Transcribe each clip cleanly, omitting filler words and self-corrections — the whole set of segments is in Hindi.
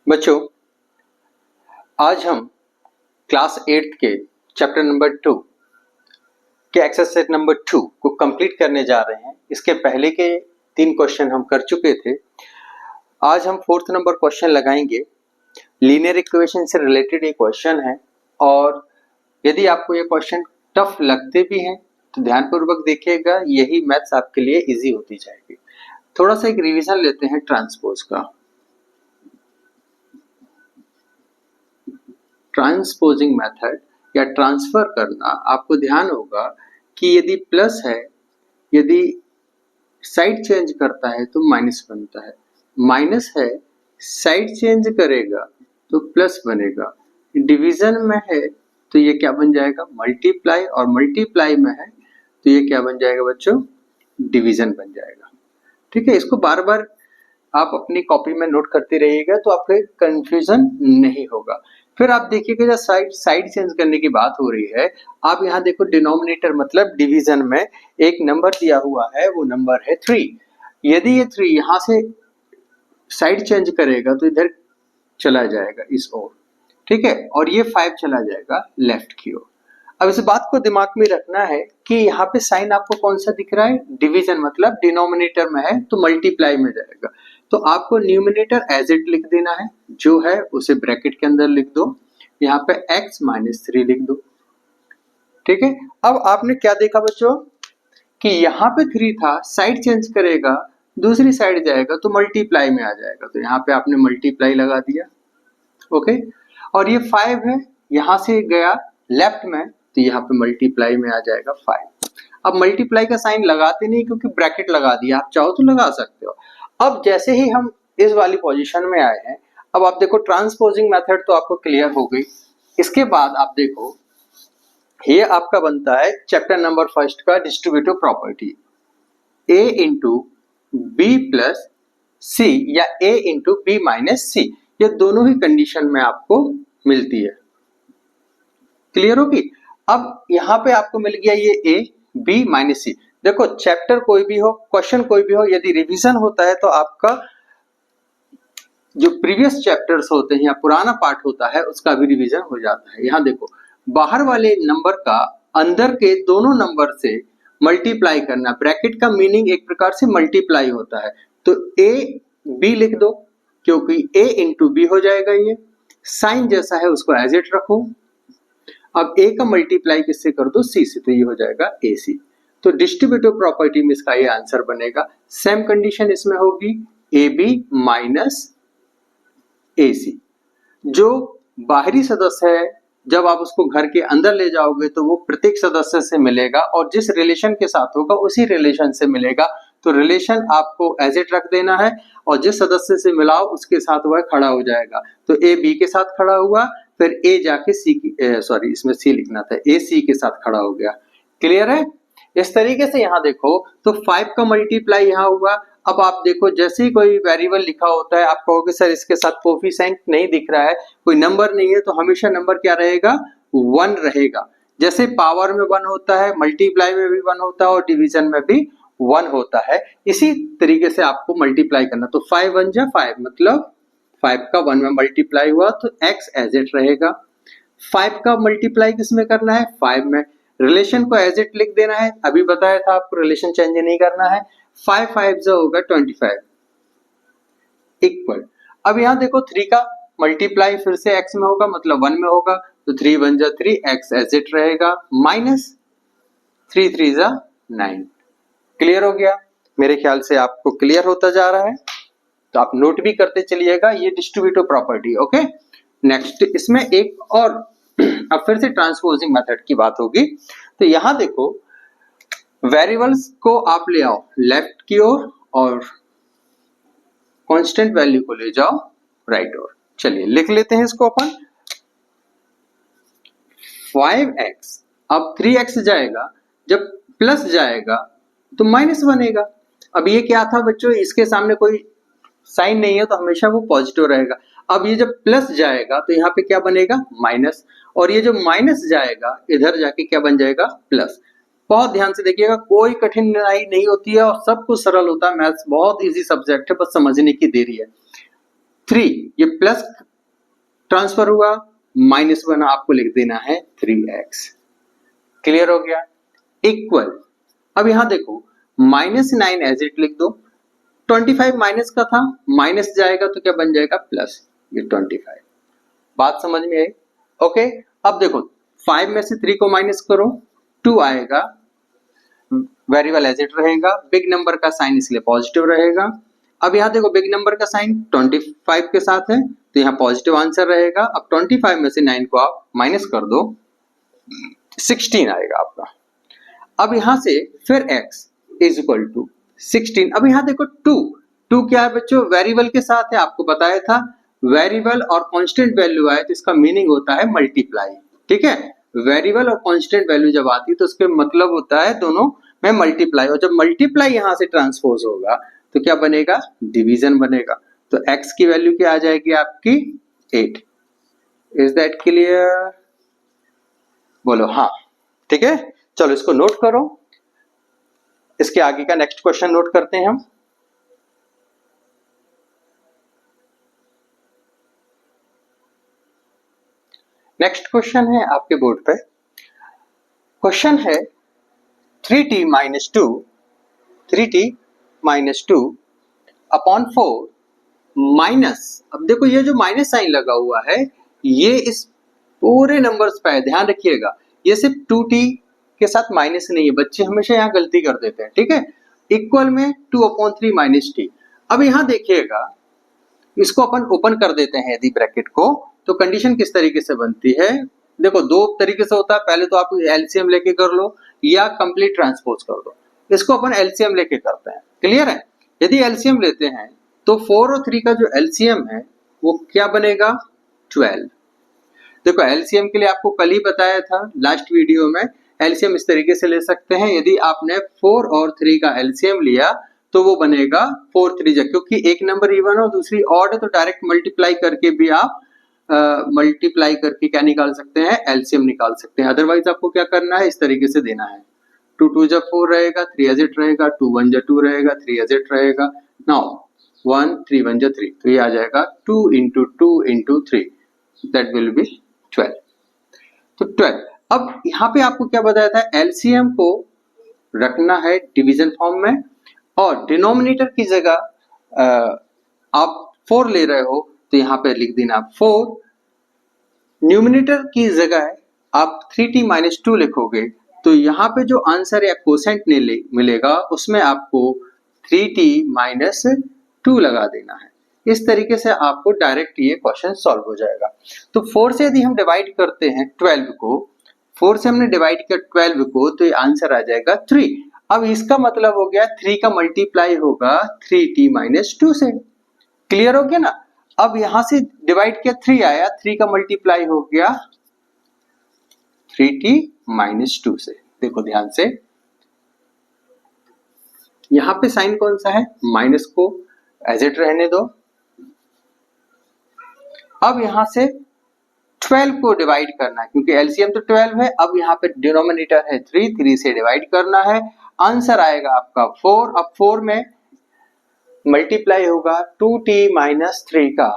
बच्चों, आज हम क्लास 8 के चैप्टर नंबर 2 के एक्सरसाइज नंबर 2 को कंप्लीट करने जा रहे हैं। इसके पहले के 3 क्वेश्चन हम कर चुके थे। आज हम 4th नंबर क्वेश्चन लगाएंगे। लीनियर इक्वेशन से रिलेटेड ये क्वेश्चन है और यदि आपको ये क्वेश्चन टफ लगते भी हैं तो ध्यानपूर्वक देखिएगा, यही मैथ्स आपके लिए इजी होती जाएगी। थोड़ा सा एक रिवीजन लेते हैं ट्रांसपोज का। ट्रांसपोजिंग मेथड या ट्रांसफर करना, आपको ध्यान होगा कि यदि प्लस है, यदि साइड चेंज करता है तो माइनस बनता है, माइनस है साइड चेंज करेगा तो प्लस बनेगा, डिवीजन में है तो ये क्या बन जाएगा, मल्टीप्लाई, और मल्टीप्लाई में है तो ये क्या बन जाएगा बच्चों, डिवीजन बन जाएगा। ठीक है, इसको बार बार आप अपनी कॉपी में नोट करते रहिएगा तो आपको कंफ्यूजन नहीं होगा। फिर आप देखिएगा जब साइड चेंज करने की बात हो रही है, आप यहाँ देखो डिनोमिनेटर मतलब डिवीजन में एक नंबर दिया हुआ है, वो नंबर है 3। यदि ये 3 यहाँ से साइड चेंज करेगा तो इधर चला जाएगा इस ओर, ठीक है, और ये 5 चला जाएगा लेफ्ट की ओर। अब इस बात को दिमाग में रखना है कि यहाँ पे साइन आपको कौन सा दिख रहा है, डिवीजन, मतलब डिनोमिनेटर में है तो मल्टीप्लाई में जाएगा। तो आपको न्यूमिनेटर एज इट लिख देना है, जो है उसे ब्रैकेट के अंदर लिख दो, यहाँ पे x - 3 लिख दो। ठीक है, अब आपने क्या देखा बच्चों कि यहाँ पे 3 था, साइड चेंज करेगा दूसरी साइड जाएगा तो मल्टीप्लाई में आ जाएगा, तो यहाँ पे आपने मल्टीप्लाई लगा दिया। ओके, और ये 5 है, यहाँ से गया लेफ्ट में तो यहाँ पे मल्टीप्लाई में आ जाएगा 5। अब मल्टीप्लाई का साइन लगाते नहीं क्योंकि ब्रैकेट लगा दिया, आप चाहो तो लगा सकते हो। अब जैसे ही हम इस वाली पोजीशन में आए हैं, अब आप देखो ट्रांसपोजिंग मेथड तो आपको क्लियर हो गई। इसके बाद आप देखो ये आपका बनता है चैप्टर नंबर 1 का distributive property, a into B plus C या a into B minus C, ये दोनों ही कंडीशन में आपको मिलती है। क्लियर होगी। अब यहाँ पे आपको मिल गया ये a b माइनस सी। देखो चैप्टर कोई भी हो, क्वेश्चन कोई भी हो, यदि रिवीजन होता है तो आपका जो प्रीवियस चैप्टर्स होते हैं या पुराना पार्ट होता है उसका भी रिवीजन हो जाता है। यहाँ देखो बाहर वाले नंबर का अंदर के दोनों नंबर से मल्टीप्लाई करना, ब्रैकेट का मीनिंग एक प्रकार से मल्टीप्लाई होता है, तो a b लिख दो क्योंकि a इंटू बी हो जाएगा। ये साइन जैसा है उसको एज इट रखो। अब a का मल्टीप्लाई किससे कर दो, c से, तो ये हो जाएगा ac। तो डिस्ट्रीब्यूटिव प्रॉपर्टी में इसका ये आंसर बनेगा। सेम कंडीशन इसमें होगी ab माइनस ac। जो बाहरी सदस्य है जब आप उसको घर के अंदर ले जाओगे तो वो प्रत्येक सदस्य से मिलेगा और जिस रिलेशन के साथ होगा उसी रिलेशन से मिलेगा, तो रिलेशन आपको एज इट रख देना है और जिस सदस्य से मिलाओ उसके साथ वह खड़ा हो जाएगा। तो ए बी के साथ खड़ा हुआ, फिर ए जाके सी की, सॉरी इसमें सी लिखना था, ए सी के साथ खड़ा हो गया। क्लियर है। इस तरीके से यहाँ देखो तो 5 का मल्टीप्लाई यहाँ हुआ। अब आप देखो जैसे ही कोई वेरिएबल लिखा होता है आप कहोगे सर इसके साथ कोफिशिएंट नहीं दिख रहा है, कोई नंबर नहीं है, तो हमेशा नंबर क्या रहेगा, 1 रहेगा। जैसे पावर में 1 होता है, मल्टीप्लाई में भी 1 होता है और डिवीजन में भी 1 होता है। इसी तरीके से आपको मल्टीप्लाई करना, तो 5 1 जा 5, मतलब 5 का 1 में मल्टीप्लाई हुआ तो x एज इट रहेगा। 5 का मल्टीप्लाई किसमें करना है, 5 में। रिलेशन को एज इट लिख देना है, अभी बताया था आपको रिलेशन चेंज नहीं करना है। 5 5 जो होगा 25 इक्वल। अब यहाँ देखो 3 का मल्टीप्लाई फिर से x में होगा, मतलब 1 में होगा, तो 3 1 जा 3, x एज इट रहेगा, माइनस 3 3 जा 9। क्लियर हो गया। मेरे ख्याल से आपको क्लियर होता जा रहा है, तो आप नोट भी करते चलिएगा ये डिस्ट्रीब्यूटिव प्रॉपर्टी। ओके, नेक्स्ट इसमें एक और अब फिर से ट्रांसपोजिंग मेथड की बात होगी। तो यहाँ देखो वेरिएबल्स को आप ले आओ लेफ्ट की ओर और कांस्टेंट वैल्यू को ले जाओ राइट ओर। चलिए लिख लेते हैं इसको अपन। 5x, अब 3x जाएगा, जब प्लस जाएगा तो माइनस बनेगा। अब ये क्या था बच्चों, इसके सामने कोई साइन नहीं है तो हमेशा वो पॉजिटिव रहेगा। अब ये जब प्लस जाएगा तो यहाँ पे क्या बनेगा, माइनस, और ये जो माइनस जाएगा इधर जाके क्या बन जाएगा, प्लस। बहुत ध्यान से देखिएगा, कोई कठिनाई नहीं होती है और सब कुछ सरल होता है। मैथ्स बहुत इजी सब्जेक्ट है, बस समझने की देरी है। 3, ये प्लस ट्रांसफर हुआ, माइनस बना, आपको लिख देना है 3x। क्लियर हो गया? इक्वल, अब यहां देखो -9 एज इट लिख दो, 25 माइनस का था, माइनस जाएगा तो क्या बन जाएगा प्लस, ये 25। बात समझ में आई? ओके, अब देखो 5 में से 3 को माइनस करो, 2 आएगा, वेरिएबल एज इट रहेगा, बिग नंबर का साइन इसलिए पॉजिटिव रहेगा। अब यहाँ देखो बिग नंबर का साइन 25 के साथ है तो यहाँ पॉजिटिव आंसर रहेगा। अब 25 में से 9 को आप माइनस कर दो, 16 आएगा आपका। अब यहां से फिर x इज इक्वल टू 16। अब यहाँ देखो 2 क्या है बच्चों, वेरिएबल के साथ है, आपको बताया था वेरिएबल और कांस्टेंट वैल्यू आए तो इसका मीनिंग होता है मल्टीप्लाई। ठीक है, वेरिएबल और कांस्टेंट वैल्यू जब आती है तो उसके मतलब होता है दोनों में मल्टीप्लाई, और जब मल्टीप्लाई यहां से ट्रांसपोज होगा तो क्या बनेगा, डिवीजन बनेगा। तो x की वैल्यू क्या आ जाएगी आपकी 8। Is that clear? बोलो हाँ। ठीक है, चलो इसको नोट करो, इसके आगे का नेक्स्ट क्वेश्चन नोट करते हैं हम। नेक्स्ट क्वेश्चन है आपके बोर्ड पे, क्वेश्चन है 3t minus two upon 4 minus, अब देखो ये जो माइनस साइन लगा हुआ है ये इस पूरे नंबर्स पे है, ध्यान रखिएगा, ये सिर्फ 2t के साथ माइनस नहीं है, बच्चे हमेशा यहाँ गलती कर देते हैं। ठीक है, इक्वल में 2/3 माइनस टी। अब यहाँ देखिएगा, इसको अपन ओपन कर देते हैं यदि ब्रैकेट को, तो कंडीशन किस तरीके से बनती है, देखो दो तरीके से होता है, पहले तो आप एलसीएम लेके कर लो या कंप्लीट ट्रांसपोज कर दो। इसको अपन एलसीएम लेके करते हैं, क्लियर है? यदि एलसीएम लेते हैं तो 4 और 3 का जो एलसीएम है वो क्या बनेगा, 12। देखो एलसीएम के लिए आपको कल ही बताया था लास्ट वीडियो में, एलसीएम इस तरीके से ले सकते हैं, यदि आपने 4 और 3 का एलसीएम लिया तो वो बनेगा 4 3 जा, क्योंकि एक नंबर इवन और दूसरी ऑड है तो डायरेक्ट मल्टीप्लाई करके भी आप मल्टीप्लाई करके क्या निकाल सकते हैं, एलसीएम निकाल सकते हैं। अदरवाइज आपको क्या करना है, इस तरीके से देना है, 2 2 जा 4 रहेगा, 3 एज इट रहेगा, 2 1 जा 2 रहेगा, 3 एज इट रहेगा। नाउ 1 3 1 जा 3, तो ये आ जाएगा 2 into 2 into 3, that will be 12। तो 12। अब यहाँ पे आपको क्या बताया था, एलसीएम को रखना है डिवीजन फॉर्म में, और डिनोमिनेटर की जगह आप 4 ले रहे हो तो यहाँ पे लिख देना 4, न्यूमिनेटर की जगह आप 3t माइनस 2 लिखोगे तो यहाँ पे जो आंसर या कोसेंट मिलेगा उसमें आपको 3t माइनस 2 लगा देना है। इस तरीके से आपको डायरेक्ट ये क्वेश्चन सॉल्व हो जाएगा। तो 4 से यदि हम डिवाइड करते हैं 12 को, 4 से हमने डिवाइड किया 12 को तो ये आंसर आ जाएगा 3। अब इसका मतलब हो गया 3 का मल्टीप्लाई होगा 3t माइनस 2 से। क्लियर हो गया ना? अब यहां से डिवाइड किया 3 आया, 3 का मल्टीप्लाई हो गया 3t माइनस 2 से। देखो ध्यान से, यहां पे साइन कौन सा है, माइनस को एज इट रहने दो। अब यहां से 12 को डिवाइड करना है, क्योंकि एलसीएम तो 12 है। अब यहाँ पे डिनोमिनेटर है 3, 3 से डिवाइड करना है, आंसर आएगा आपका 4। अब 4 में मल्टीप्लाई होगा 2t माइनस 3 का,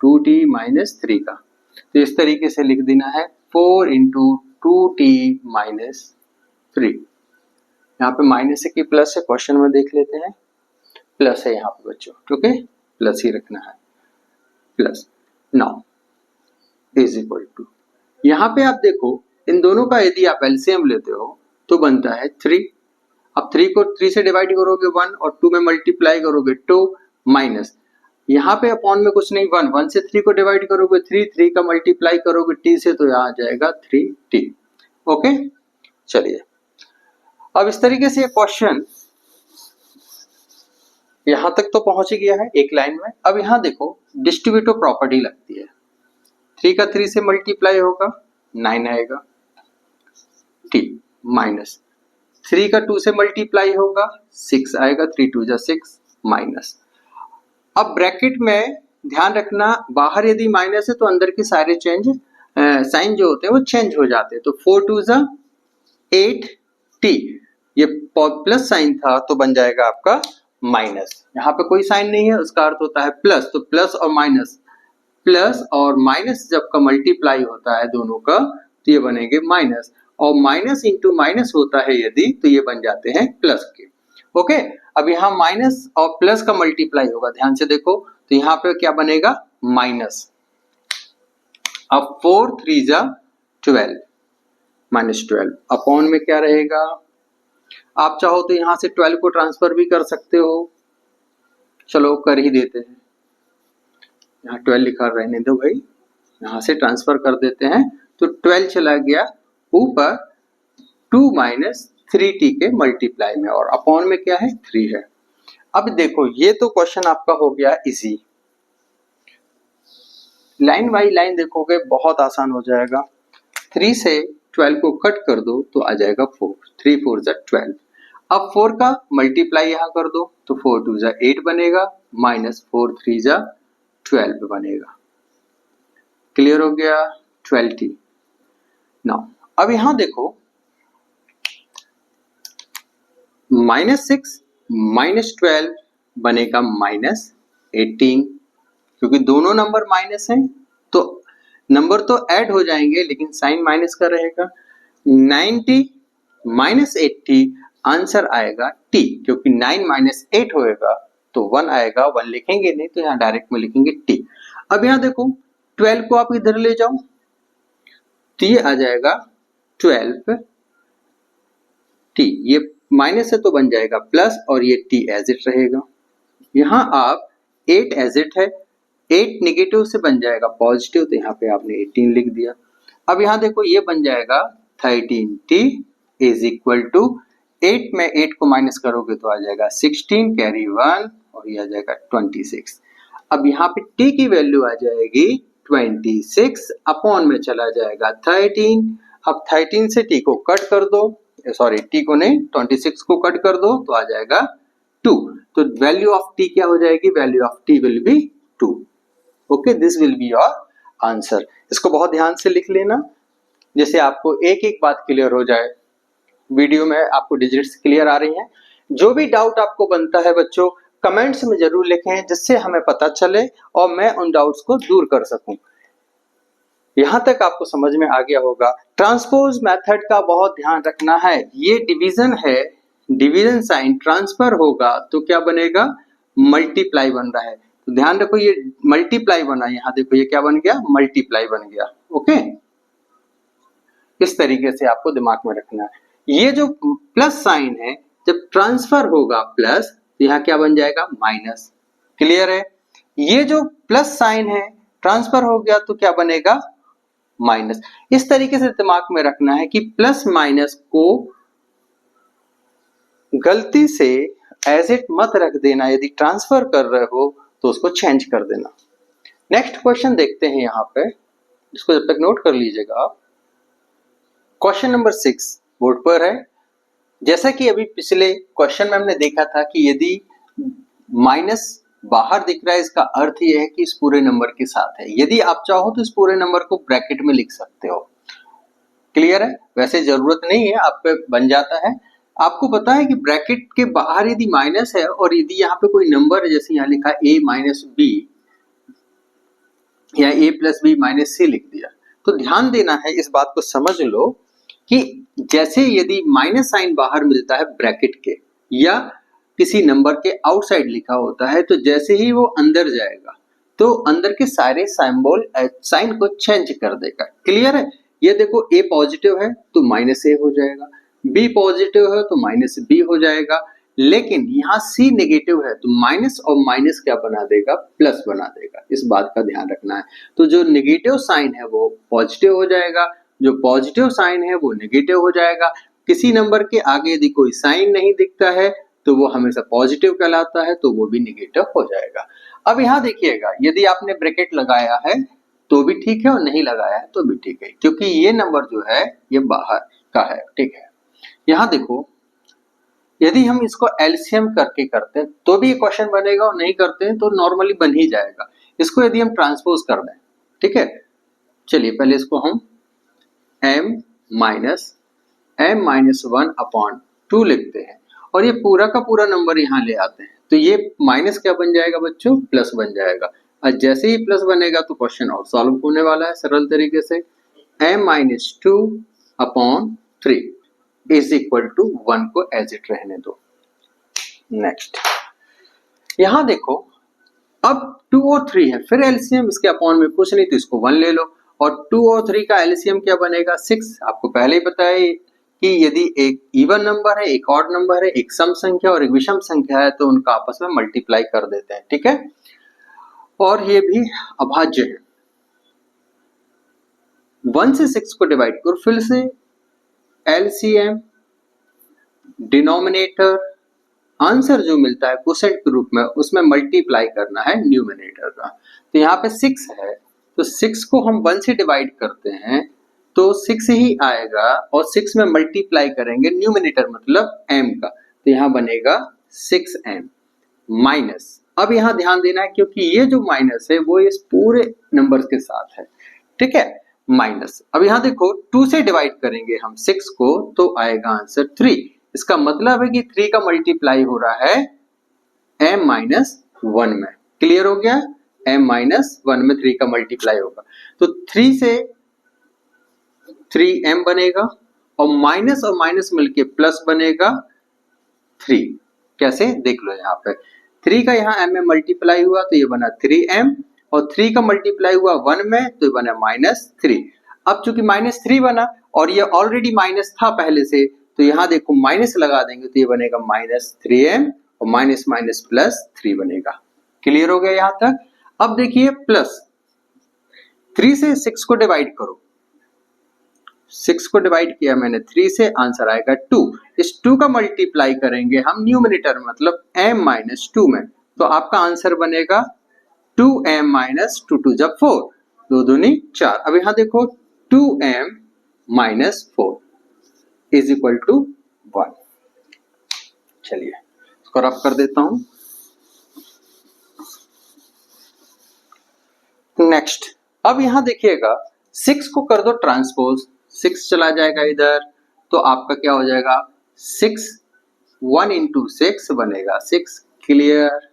2t माइनस 3 का, तो इस तरीके से लिख देना है 4 into 2t माइनस 3। यहाँ पे माइनस है कि प्लस है, क्वेश्चन में देख लेते हैं, प्लस है यहाँ पे बच्चों, ठीक है, प्लस ही रखना है, plus. Now is equal to, यहाँ पे आप देखो इन दोनों का यदि आप एलसीएम लेते हो तो बनता है 3। अब 3 को 3 से डिवाइड करोगे 1, और 2 में मल्टीप्लाई करोगे 2, माइनस यहाँ पे अपॉन में कुछ नहीं, 1, 1 से 3 को डिवाइड करोगे 3, 3 का मल्टीप्लाई करोगे t से तो यहाँ आ जाएगा 3t। ओके, चलिए अब इस तरीके से क्वेश्चन यहां तक तो पहुंच गया है एक लाइन में। अब यहाँ देखो डिस्ट्रीब्यूटिव प्रॉपर्टी लगती है, 3 का 3 से मल्टीप्लाई होगा 9 आएगा, t माइनस 3 का 2 से मल्टीप्लाई होगा 6 आएगा, 3 2 जा 6 माइनस। अब ब्रैकेट में ध्यान रखना, बाहर यदि माइनस है तो अंदर के सारे चेंज साइन जो होते हैं वो चेंज हो जाते हैं। तो 4 2 जा 8t, ये प्लस साइन था तो बन जाएगा आपका माइनस, यहाँ पे कोई साइन नहीं है, उसका अर्थ होता है प्लस, तो प्लस और माइनस जब का मल्टीप्लाई होता है दोनों का तो ये बनेंगे माइनस, और माइनस इंटू माइनस होता है यदि तो ये बन जाते हैं प्लस के। ओके, अब यहाँ माइनस और प्लस का मल्टीप्लाई होगा, ध्यान से देखो, तो यहाँ पे क्या बनेगा माइनस। अब 4 3 जा 12 माइनस 12 अपॉन में क्या रहेगा, आप चाहो तो यहाँ से 12 को ट्रांसफर भी कर सकते हो, चलो कर ही देते हैं, यहाँ 12 लिखा रहने दो भाई, यहाँ से ट्रांसफर कर देते हैं, तो 12 चला गया ऊपर 2 माइनस 3t के मल्टीप्लाई में, और अपॉन में क्या है 3 है। अब देखो ये तो क्वेश्चन आपका हो गया इजी, लाइन बाई लाइन देखोगे बहुत आसान हो जाएगा। 3 से 12 को कट कर दो तो आ जाएगा 4, 3 4 जा 12। अब 4 का मल्टीप्लाई यहाँ कर दो तो 4 2 जा 8 बनेगा, माइनस 4 3 जा 12 बनेगा। क्लियर हो गया 12t। नाउ अब यहां देखो -6 -12 बनेगा -18, क्योंकि दोनों नंबर माइनस हैं तो नंबर तो ऐड हो जाएंगे लेकिन साइन माइनस का रहेगा। 90 -80 आंसर आएगा t, क्योंकि 9 - 8 होएगा तो 1 आएगा, 1 लिखेंगे नहीं तो यहाँ डायरेक्ट में लिखेंगे t। अब यहाँ देखो 12 को आप इधर ले जाओ तो ये आ जाएगा 12t, ये माइनस है तो बन जाएगा प्लस और ये t एज इट रहेगा। यहाँ आप 8 एज इट है, 8 नेगेटिव से बन जाएगा पॉजिटिव, तो यहाँ पे आपने 18 लिख दिया। अब यहाँ देखो ये बन जाएगा 13t इज इक्वल टू 8 में 8 को माइनस करोगे तो आ जाएगा 16 कैरी 1 और ये आ जाएगा 26। अब यहाँ पे t की वैल्यू आ जाएगी 26 अपॉन में चला जाएगा 13। अब 13 से t को कट कर दो, सॉरी t को नहीं 26 को कट कर दो तो आ जाएगा 2। तो वैल्यू ऑफ t क्या हो जाएगी, value of t will be 2। Okay, this will be your answer. इसको बहुत ध्यान से लिख लेना, जैसे आपको एक एक बात क्लियर हो जाए। वीडियो में आपको डिजिट्स क्लियर आ रही हैं। जो भी डाउट आपको बनता है बच्चों कमेंट्स में जरूर लिखें, जिससे हमें पता चले और मैं उन डाउट्स को दूर कर सकूं। यहां तक आपको समझ में आ गया होगा। ट्रांसपोज मेथड का बहुत ध्यान रखना है, ये डिवीजन है, डिवीजन साइन ट्रांसफर होगा तो क्या बनेगा, मल्टीप्लाई बन रहा है, तो ध्यान रखो ये मल्टीप्लाई बना, यहाँ देखो ये क्या बन गया, मल्टीप्लाई बन गया। ओके, इस तरीके से आपको दिमाग में रखना है। ये जो प्लस साइन है जब ट्रांसफर होगा प्लस तो यहाँ क्या बन जाएगा माइनस। क्लियर है, ये जो प्लस साइन है ट्रांसफर हो गया तो क्या बनेगा माइनस। इस तरीके से दिमाग में रखना है कि प्लस माइनस को गलती से एज इट मत रख देना, यदि ट्रांसफर कर रहे हो तो उसको चेंज कर देना। नेक्स्ट क्वेश्चन देखते हैं यहाँ पे, इसको जब तक नोट कर लीजिएगा आप। क्वेश्चन नंबर 6 बोर्ड पर है। जैसा कि अभी पिछले क्वेश्चन में हमने देखा था कि यदि माइनस बाहर दिख रहा है इसका अर्थ यह है कि इस पूरे नंबर के साथ है। यदि आप चाहो तो इस पूरे नंबर को ब्रैकेट में लिख सकते हो। क्लियर है, वैसे जरूरत नहीं है, आप पे बन जाता है। आपको पता है कि ब्रैकेट के बाहर यदि माइनस है और यदि यहाँ पे कोई नंबर है, जैसे यहाँ लिखा a माइनस b या a plus b minus c लिख दिया, तो ध्यान देना है, इस बात को समझ लो कि जैसे यदि माइनस साइन बाहर मिलता है ब्रैकेट के या किसी नंबर के आउटसाइड लिखा होता है, तो जैसे ही वो अंदर जाएगा तो अंदर के सारे सिंबल साइन को चेंज कर देगा। क्लियर है, ये देखो a पॉजिटिव है तो माइनस a हो जाएगा, b पॉजिटिव है तो माइनस b हो जाएगा, लेकिन यहाँ c नेगेटिव है तो माइनस और माइनस क्या बना देगा, प्लस बना देगा। इस बात का ध्यान रखना है। तो जो नेगेटिव साइन है वो पॉजिटिव हो जाएगा, जो पॉजिटिव साइन है वो नेगेटिव हो जाएगा। किसी नंबर के आगे यदि कोई साइन नहीं दिखता है तो वो हमेशा पॉजिटिव कहलाता है, तो वो भी नेगेटिव हो जाएगा। अब यहाँ देखिएगा, यदि आपने ब्रैकेट लगाया है तो भी ठीक है और नहीं लगाया है तो भी ठीक है, क्योंकि ये नंबर जो है ये बाहर का है। ठीक है, यहाँ देखो यदि हम इसको एलसीएम करके करते हैं तो भी ये क्वेश्चन बनेगा और नहीं करते हैं तो नॉर्मली बन ही जाएगा। इसको यदि हम ट्रांसपोज कर दें, ठीक है, चलिए पहले इसको हम m माइनस 1 अपॉन 2 लिखते हैं और ये पूरा का पूरा नंबर यहाँ ले आते हैं, तो ये माइनस क्या बन जाएगा बच्चों, प्लस बन जाएगा। और जैसे ही प्लस बनेगा तो क्वेश्चन और सॉल्व होने वाला है सरल तरीके से। m-2 upon 3 is equal to 1 को एज इट रहने दो। नेक्स्ट यहां देखो, अब 2 और 3 है, फिर एलसीएम इसके अपॉन में कुछ नहीं तो इसको 1 ले लो, और 2 और 3 का एलसीएम क्या बनेगा 6। आपको पहले ही पता है कि यदि एक इवन नंबर है, एक ऑड नंबर है, एक सम संख्या और एक विषम संख्या है तो उनका आपस में मल्टीप्लाई कर देते हैं, ठीक है। और ये भी अभाज्य है। 1 से 6 को डिवाइड करो, फिर से एलसीएम डिनोमिनेटर आंसर जो मिलता है क्वोशिएंट के रूप में उसमें मल्टीप्लाई करना है न्यूमरेटर का। तो यहाँ पे 6 है तो 6 को हम 1 से डिवाइड करते हैं तो 6 ही आएगा, और 6 में मल्टीप्लाई करेंगे न्यूमरेटर मतलब m का, तो यहाँ बनेगा 6m माइनस। अब यहाँ ध्यान देना है क्योंकि ये जो माइनस है वो इस पूरे नंबर्स के साथ है, ठीक है, माइनस। अब यहाँ देखो 2 से डिवाइड करेंगे हम 6 को तो आएगा आंसर 3। इसका मतलब है कि 3 का मल्टीप्लाई हो रहा है m-1 में। क्लियर हो गया, m-1 में 3 का मल्टीप्लाई होगा तो 3 से 3m बनेगा, और माइनस मिलके प्लस बनेगा 3। कैसे देख लो, यहाँ पे 3 का यहाँ m में मल्टीप्लाई हुआ तो ये बना 3m, और 3 का मल्टीप्लाई हुआ 1 में तो ये बना -3। अब चूंकि -3 बना और ये ऑलरेडी माइनस था पहले से, तो यहाँ देखो माइनस लगा देंगे तो ये बनेगा -3m, और माइनस माइनस प्लस 3 बनेगा। क्लियर हो गया यहाँ तक। अब देखिए प्लस 3 से 6 को डिवाइड करो, 6 को डिवाइड किया मैंने 3 से, आंसर आएगा 2। इस 2 का मल्टीप्लाई करेंगे हम न्यूमरेटर मतलब m-2 में, तो आपका आंसर बनेगा 2m-2, 2 जब 4, 2 दूनी 4। अब यहाँ देखो 2m-4 इज इक्वल टू 1। चलिए इसको रफ कर देता हूं। नेक्स्ट अब यहां देखिएगा 6 को कर दो ट्रांसपोज, 6 चला जाएगा इधर तो आपका क्या हो जाएगा 6, 1 इंटू 6 बनेगा 6। क्लियर,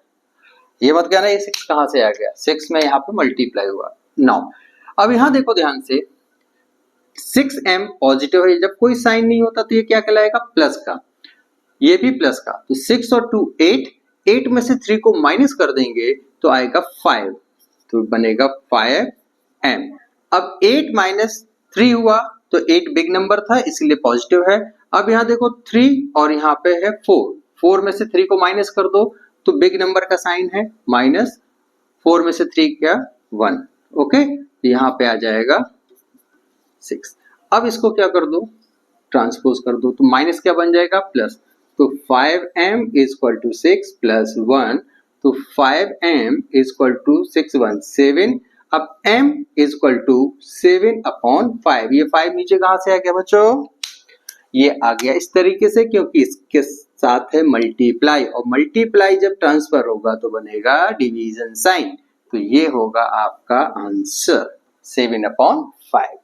ये मत कहना ये 6 कहां से आ गया, 6 में यहाँ पे मल्टीप्लाई हुआ 9। अब यहां देखो ध्यान से 6m पॉजिटिव है, जब कोई साइन नहीं होता तो ये क्या कहलाएगा प्लस का, ये भी प्लस का। तो 6 और 2 8, 8 में से 3 को माइनस कर देंगे तो आएगा 5, तो बनेगा 5m। अब 8 माइनस 3 हुआ तो 8 बिग नंबर था इसलिए पॉजिटिव है। अब यहाँ देखो 3 और यहाँ पे है 4, 4 में से 3 को माइनस कर दो तो बिग नंबर का साइन है माइनस, 4 में से 3 क्या 1, ओके, यहाँ पे आ जाएगा 6। अब इसको क्या कर दो ट्रांसपोज कर दो तो माइनस क्या बन जाएगा प्लस, तो 5m is equal to 6 plus 1, तो 5m इज इक्वल टू 6 1 7। अब m is equal to 7 upon 5, ये 5 नीचे कहां से आ गया बच्चों, ये आ गया इस तरीके से क्योंकि इसके साथ है मल्टीप्लाई, और मल्टीप्लाई जब ट्रांसफर होगा तो बनेगा डिवीजन साइन, तो ये होगा आपका आंसर 7 अपॉन 5।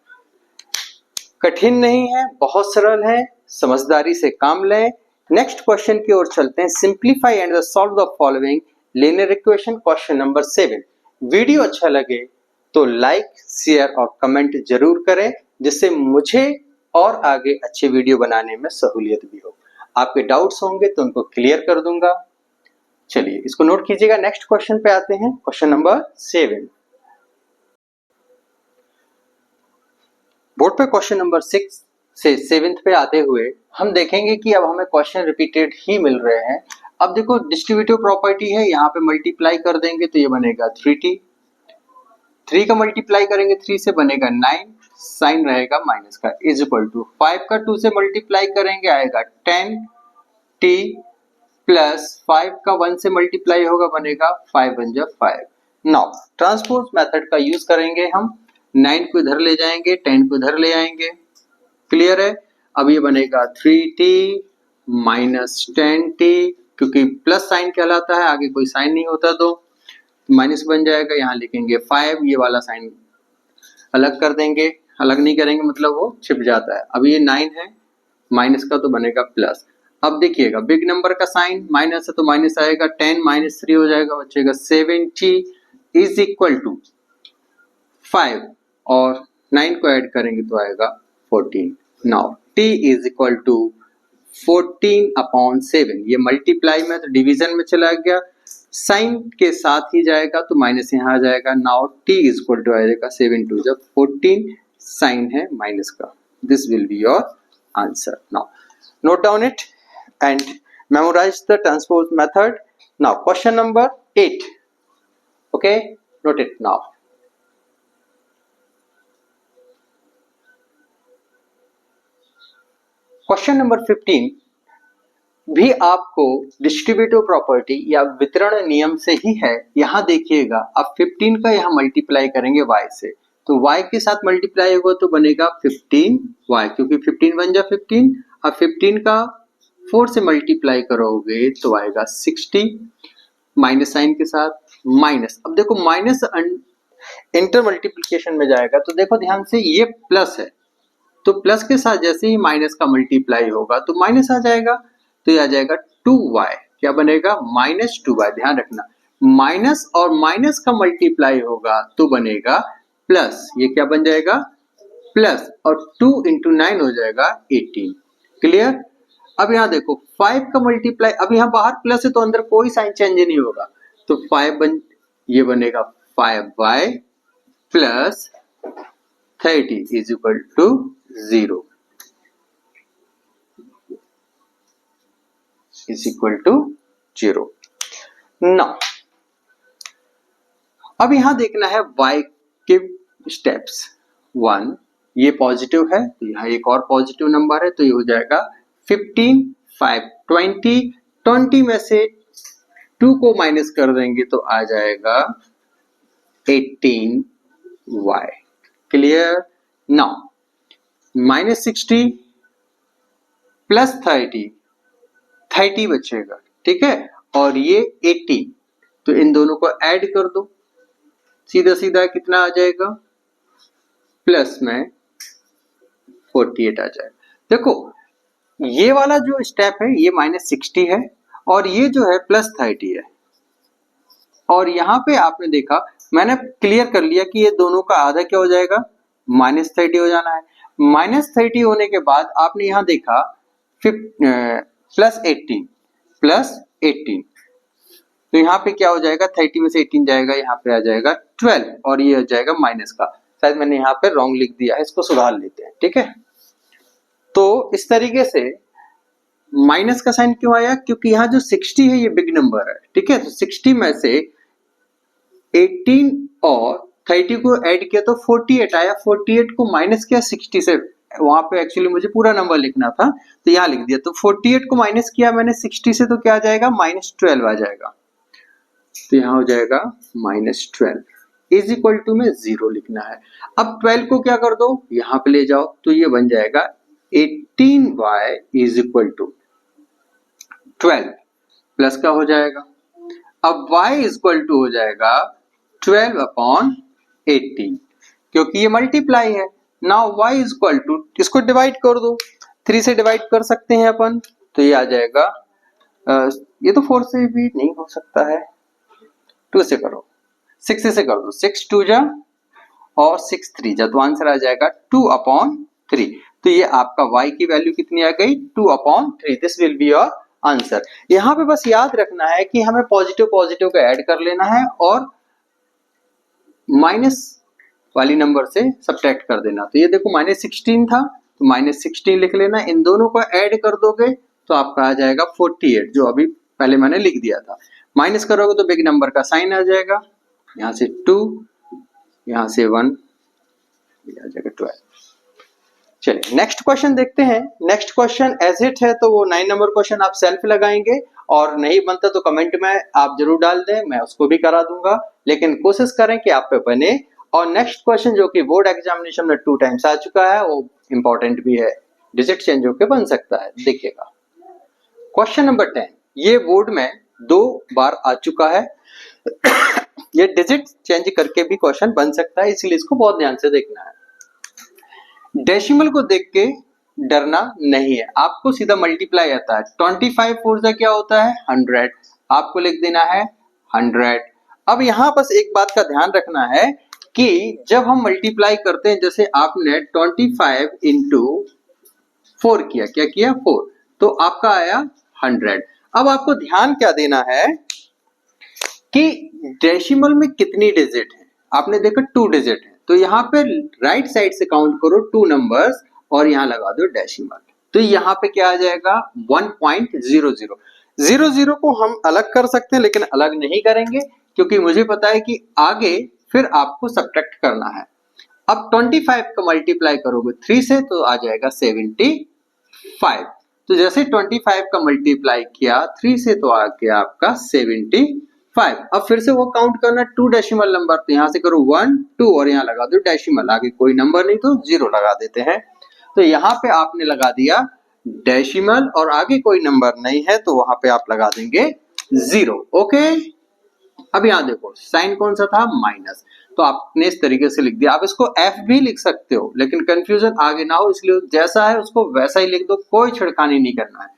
कठिन नहीं है, बहुत सरल है, समझदारी से काम लें। नेक्स्ट क्वेश्चन की ओर चलते हैं। Simplify and solve the following linear equation, question number 7। Video अच्छा लगे तो लाइक शेयर और कमेंट जरूर करें जिससे मुझे और आगे अच्छे वीडियो बनाने में सहूलियत भी हो। आपके डाउट्स होंगे तो उनको क्लियर कर दूंगा। चलिए इसको नोट कीजिएगा। नेक्स्ट क्वेश्चन पे आते हैं, क्वेश्चन नंबर 7। बोर्ड पे क्वेश्चन नंबर 6 से 7th पे आते हुए हम देखेंगे कि अब हमें क्वेश्चन रिपीटेड ही मिल रहे हैं। अब देखो डिस्ट्रीब्यूटिव प्रॉपर्टी है, यहाँ पे मल्टीप्लाई कर देंगे तो ये बनेगा 3t, 3 का मल्टीप्लाई करेंगे 3 से बनेगा 9, साइन रहेगा माइनस का, इज इक्वल टू 5 का 2 से मल्टीप्लाई करेंगे आएगा 10t प्लस 5 का 1 से मल्टीप्लाई होगा बनेगा 5 1 जा 5। नाउ ट्रांसपोज मेथड का यूज करेंगे हम, 9 को इधर ले जाएंगे 10 को इधर ले आएंगे। क्लियर है। अब ये बनेगा 3t माइनस 10t, क्योंकि प्लस साइन कहलाता है, आगे कोई साइन नहीं होता तो माइनस बन जाएगा। यहाँ लिखेंगे 5, ये वाला साइन अलग कर देंगे, अलग नहीं करेंगे मतलब वो छिप जाता है। अब ये 9 है माइनस का तो बनेगा प्लस। अब देखिएगा बिग नंबर का साइन माइनस है तो माइनस आएगा, 10 माइनस 3 हो जाएगा, बचेगा 70 इज इक्वल टू 5 और 9 को ऐड करेंगे तो आएगा 14। Now t is equal to 14 upon 7, ये मल्टीप्लाई में तो डिवीजन में चला गया, साइन के साथ ही जाएगा तो माइनस यहाँ आ जाएगा। Now t is equal to आएगा 7 टू जब 14 साइन है माइनस का, this will be your answer. Now note down it and memorize the transpose method. Now question number 8, okay, note it now. Question number 15 भी आपको डिस्ट्रीब्यूटिव प्रॉपर्टी या वितरण नियम से ही है। यहां देखिएगा अब 15 का यहां मल्टीप्लाई करेंगे y से, तो y के साथ मल्टीप्लाई होगा तो बनेगा 15y, क्योंकि 15 बन जा 15। अब 15 का 4 से मल्टीप्लाई करोगे तो आएगा 60 माइनस साइन के साथ माइनस। अब देखो माइनस इंटर मल्टीप्लिकेशन में जाएगा तो देखो ध्यान से ये प्लस है, तो प्लस के साथ जैसे ही माइनस का मल्टीप्लाई होगा तो माइनस आ जाएगा, तो ये आ जाएगा 2y, क्या बनेगा -2y। ध्यान रखना माइनस और माइनस का मल्टीप्लाई होगा तो बनेगा प्लस, ये क्या बन जाएगा प्लस, और 2 × 9 हो जाएगा 18। क्लियर। अब यहाँ देखो 5 का मल्टीप्लाई, अब यहाँ बाहर प्लस है तो अंदर कोई साइन चेंज नहीं होगा, तो 5 ये बनेगा 5y plus 30 is equal to 0 is equal to 0। Now अब यहां देखना है y के स्टेप्स। 1 ये पॉजिटिव है तो यहाँ एक और पॉजिटिव नंबर है, तो ये हो जाएगा 15, 5, 20, 20 में से 2 को माइनस कर देंगे तो आ जाएगा 18y। क्लियर। नाउ -60 प्लस 30 बचेगा, ठीक है, और ये 18, तो इन दोनों को ऐड कर दो, सीधा सीधा कितना आ जाएगा, प्लस में 48 आ जाएगा। देखो ये वाला जो स्टेप है ये -60 है और ये जो है +30 है, और यहाँ पे आपने देखा मैंने क्लियर कर लिया कि ये दोनों का आधा क्या हो जाएगा -30 हो जाना है। -30 होने के बाद आपने यहाँ देखा +18 तो यहाँ पे क्या हो जाएगा, 30 में से 18 जाएगा, यहाँ पे आ जाएगा 12 और ये हो जाएगा माइनस का, शायद मैंने यहाँ पे रॉन्ग लिख दिया है, इसको सुधार लेते हैं, ठीक है। तो इस तरीके से माइनस का साइन क्यों आया, क्योंकि यहाँ जो 60 है ये बिग नंबर है, ठीक है, तो 60 में से 18 और 30 को ऐड किया तो 48 आया, 48 को माइनस किया 60 से, वहां पे एक्चुअली मुझे पूरा नंबर लिखना था तो यहाँ लिख दिया, तो 48 को माइनस किया मैंने 60 से तो क्या आ जाएगा -12 आ जाएगा, तो यहाँ हो जाएगा -12 इज इक्वल टू में 0 लिखना है। अब 12 को क्या कर दो, यहाँ पे ले जाओ तो ये बन जाएगा 18y is equal to 12 plus का हो जाएगा, अब y इज इक्वल टू हो जाएगा 12 अपॉन 18, क्योंकि ये मल्टीप्लाई है। Now y is equal to, इसको डिवाइड कर दो, 3 से डिवाइड कर सकते हैं अपन, तो ये आ जाएगा ये तो 4 से भी नहीं हो सकता है, 2 से करो, 6 से कर दो, 6 2 जा और 6 3 जा, तो आंसर आ जाएगा 2 अपॉन 3। तो ये आपका y की वैल्यू कितनी आ गई 2 upon 3, this will be your answer. यहाँ पे बस याद रखना है कि हमें पॉजिटिव पॉजिटिव को ऐड कर लेना है और माइनस वाली नंबर से सब्ट्रैक्ट कर देना। तो ये देखो -16 था तो -16 लिख लेना, इन दोनों को ऐड कर दोगे तो आपका आ जाएगा 48, जो अभी पहले मैंने लिख दिया था। माइनस करोगे तो बिग नंबर का साइन आ जाएगा, यहाँ से 2, यहाँ से 1, ये आ जाएगा 12। चलिए नेक्स्ट क्वेश्चन देखते हैं। नेक्स्ट क्वेश्चन एज इट है तो वो 9 नंबर क्वेश्चन आप सेल्फ लगाएंगे, और नहीं बनता तो कमेंट में आप जरूर डाल दें, मैं उसको भी करा दूंगा, लेकिन कोशिश करें कि आप पे बने। और नेक्स्ट क्वेश्चन जो कि बोर्ड एग्जामिनेशन में 2 टाइम्स आ चुका है, वो इंपॉर्टेंट भी है, डिजिट चेंज होकर बन सकता है। देखिएगा क्वेश्चन नंबर 10, ये बोर्ड में 2 बार आ चुका है ये डिजिट चेंज करके भी क्वेश्चन बन सकता है, इसलिए इसको बहुत ध्यान से देखना है। डेसिमल को देख के डरना नहीं है, आपको सीधा मल्टीप्लाई आता है। 25 फोर से क्या होता है 100, आपको लिख देना है 100। अब यहाँ बस एक बात का ध्यान रखना है कि जब हम मल्टीप्लाई करते हैं, जैसे आपने 25 इंटू 4 किया, क्या किया 4, तो आपका आया 100। अब आपको ध्यान क्या देना है कि डेसिमल में कितनी डिजिट है, आपने देखा 2 डिजिट है, तो यहाँ पे राइट साइड से काउंट करो 2 नंबर्स और यहाँ लगा दो डेसिमल, तो यहाँ पे क्या आ जाएगा 1.00। 00 को हम अलग कर सकते हैं लेकिन अलग नहीं करेंगे क्योंकि मुझे पता है कि आगे फिर आपको सब्ट्रैक्ट करना है। अब 25 का मल्टीप्लाई करोगे 3 से तो आ जाएगा 75। तो जैसे 25 का मल्टीप्लाई किया 3 से तो आ गया आपका 75। अब फिर से वो काउंट करना 2 डेसिमल नंबर, तो यहाँ से करो 1 2 और यहाँ लगा दो डेसिमल, आगे कोई नंबर नहीं तो 0 लगा देते हैं। तो यहाँ पे आपने लगा दिया डेसिमल और आगे कोई नंबर नहीं है तो वहां पे आप लगा देंगे 0। ओके, अब यहाँ देखो साइन कौन सा था माइनस, तो आपने इस तरीके से लिख दिया। आप इसको एफ भी लिख सकते हो लेकिन कंफ्यूजन आगे ना हो इसलिए जैसा है उसको वैसा ही लिख दो, कोई छिड़खानी नहीं करना है।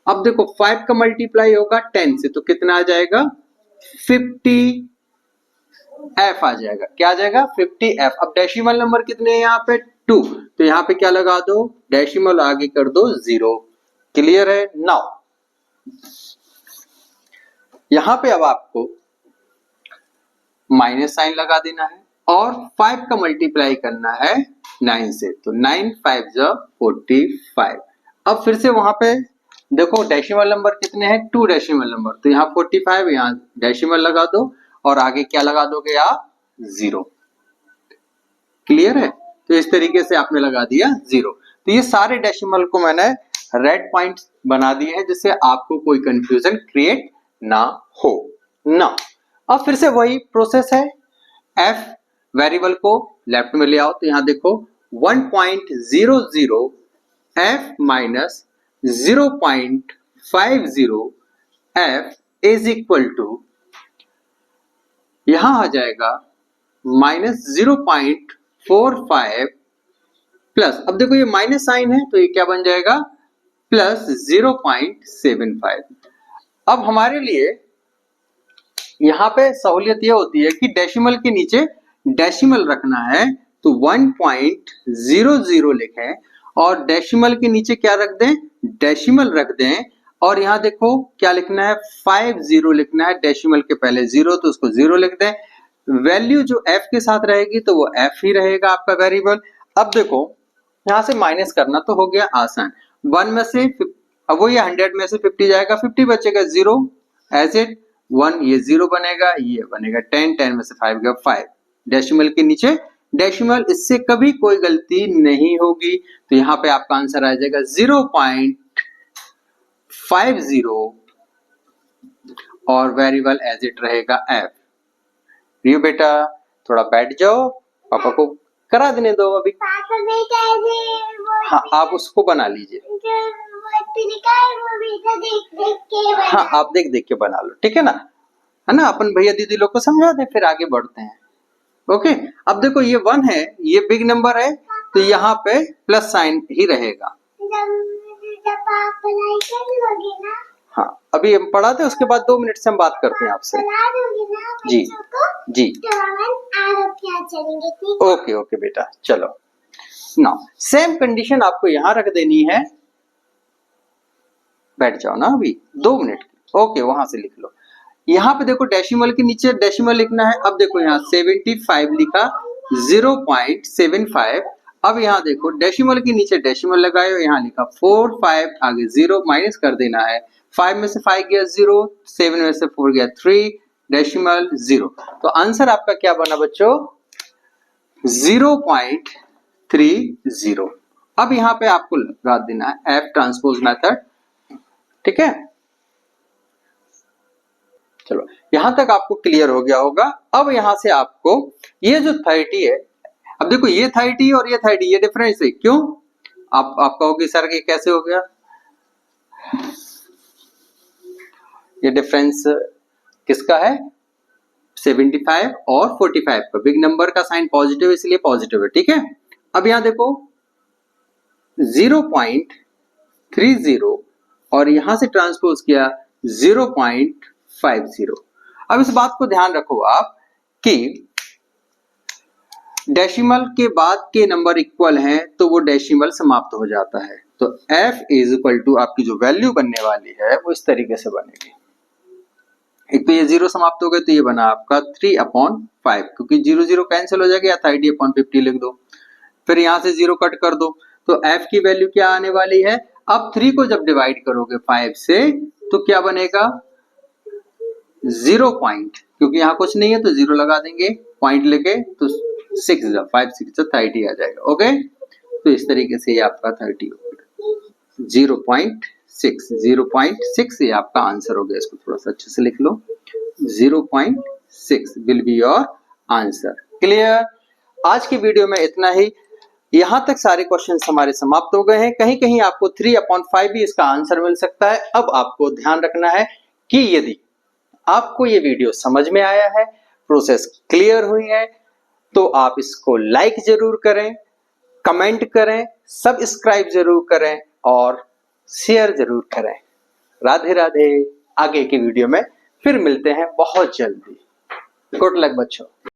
अब देखो 5 का मल्टीप्लाई होगा 10 से तो कितना आ जाएगा 50 एफ आ जाएगा, क्या आ जाएगा 50 एफ। अब डेसिमल नंबर कितने हैं यहाँ पे 2, तो यहाँ पे क्या लगा दो डेसिमल आगे कर दो 0। क्लियर है। नाउ यहाँ पे अब आपको माइनस साइन लगा देना है और 5 का मल्टीप्लाई करना है 9 से, तो 9 5 जा 45। अब फिर से वहां पे देखो डेसिमल नंबर कितने हैं 2 डेसिमल नंबर, तो यहाँ 45 यहाँ डेसिमल लगा दो और आगे क्या लगा दोगे आप 0। क्लियर है। तो इस तरीके से आपने लगा दिया 0। तो ये सारे डेसिमल को मैंने रेड पॉइंट बना दिए हैं जिससे आपको कोई कंफ्यूजन क्रिएट ना हो ना। अब फिर से वही प्रोसेस है, f वेरिएबल को लेफ्ट में ले आओ, तो यहां देखो 1.00 f minus 0.50 f is equal to यहां आ जाएगा माइनस 0.45 प्लस, अब देखो ये माइनस साइन है तो ये क्या बन जाएगा प्लस 0.75। अब हमारे लिए यहाँ पे सहूलियत ये होती है कि डेसिमल के नीचे डेसिमल रखना है तो 1.00 लिखें और डेसिमल के नीचे क्या रख दें डेसिमल रख दें, और यहाँ देखो क्या लिखना है 50 लिखना है, डेसिमल के पहले 0 तो उसको 0 लिख दें। वैल्यू जो f के साथ रहेगी तो वो f ही रहेगा आपका वेरिएबल। अब देखो यहाँ से माइनस करना तो हो गया आसान, 1 में से अब वो ये 100 में से 50 जाएगा, 50 बचेगा 0 एज इट 1, ये 0 बनेगा, ये बनेगा 10, 10 में से 5 गया 5, डेसिमल के नीचे डेसिमल, इससे कभी कोई गलती नहीं होगी। तो यहाँ पे आपका आंसर आ जाएगा 0.50 और वेरिएबल एज इट रहेगा f। रियो बेटा थोड़ा बैठ जाओ, पापा को करा देने दो अभी। हाँ आप उसको बना लीजिए, हाँ आप देख देख के बना लो, ठीक है ना, है ना, अपन भैया दीदी लोग को समझा दे फिर आगे बढ़ते हैं। ओके, अब देखो ये 1 है, ये बिग नंबर है तो यहाँ पे प्लस साइन ही रहेगा। हाँ अभी हम पढ़ाते हैं उसके बाद 2 मिनट से हम बात करते हैं आपसे। जी जी ओके ओके बेटा चलो। नाउ सेम कंडीशन आपको यहाँ रख देनी है, बैठ जाओ ना अभी 2 मिनट। ओके वहां से लिख लो, यहाँ पे देखो डेसिमल के नीचे डेसिमल लिखना है। अब देखो यहाँ 75 लिखा 0.75, अब यहाँ देखो डेसिमल के नीचे डेसिमल लगाए, यहाँ लिखा 4 5 आगे 0 माइनस कर देना है, 5 में से 5 गया 0, 7 में से 4 गया 3 डेसिमल 0, तो आंसर आपका क्या बना बच्चों 0.30। अब यहाँ पे आपको लगा देना है एफ ट्रांसपोज मेथड, ठीक है। चलो यहां तक आपको क्लियर हो गया होगा। अब यहां से आपको ये जो 30 है, अब देखो ये 30 और ये 30 ये डिफरेंस है, क्यों आप कहोगे सर ये कैसे हो गया, ये डिफरेंस किसका है 75 और 45 का, बिग नंबर का साइन पॉजिटिव इसलिए पॉजिटिव है, ठीक है। अब यहां देखो 0.30 और यहां से ट्रांसपोज किया 0.50। अब इस बात को ध्यान रखो आप कि डेसिमल के बाद के नंबर इक्वल हैं तो वो डेसिमल समाप्त हो जाता है। तो f इज इक्वल टू आपकी जो वैल्यू बनने वाली है वो इस तरीके से बनेगी। एक तो ये 0 समाप्त हो गए तो ये बना आपका 3/5, क्योंकि 0 0 कैंसिल हो जाएगा या 30/50 लिख दो। फिर यहां से 0 कट कर दो तो f की वैल्यू क्या आने वाली है। अब 3 को जब डिवाइड करोगे 5 से तो क्या बनेगा 0 पॉइंट, क्योंकि यहाँ कुछ नहीं है तो 0 लगा देंगे, पॉइंट लेके तो 6 5 6 30 आ जाएगा। ओके, तो इस तरीके से ये आपका 30 हो गया। 0.6 ये आपका आंसर हो गया। इसको थोड़ा सा अच्छे से लिख लो, 0.6 will be your answer. Clear? आज की वीडियो में इतना ही। यहां तक सारे क्वेश्चंस हमारे समाप्त हो गए हैं। कहीं कहीं आपको 3/5 भी इसका आंसर मिल सकता है। अब आपको ध्यान रखना है कि यदि आपको ये वीडियो समझ में आया है, प्रोसेस क्लियर हुई है, तो आप इसको लाइक जरूर करें, कमेंट करें, सब्सक्राइब जरूर करें और शेयर जरूर करें। राधे राधे। आगे की वीडियो में फिर मिलते हैं बहुत जल्दी। गुड लक बच्चों।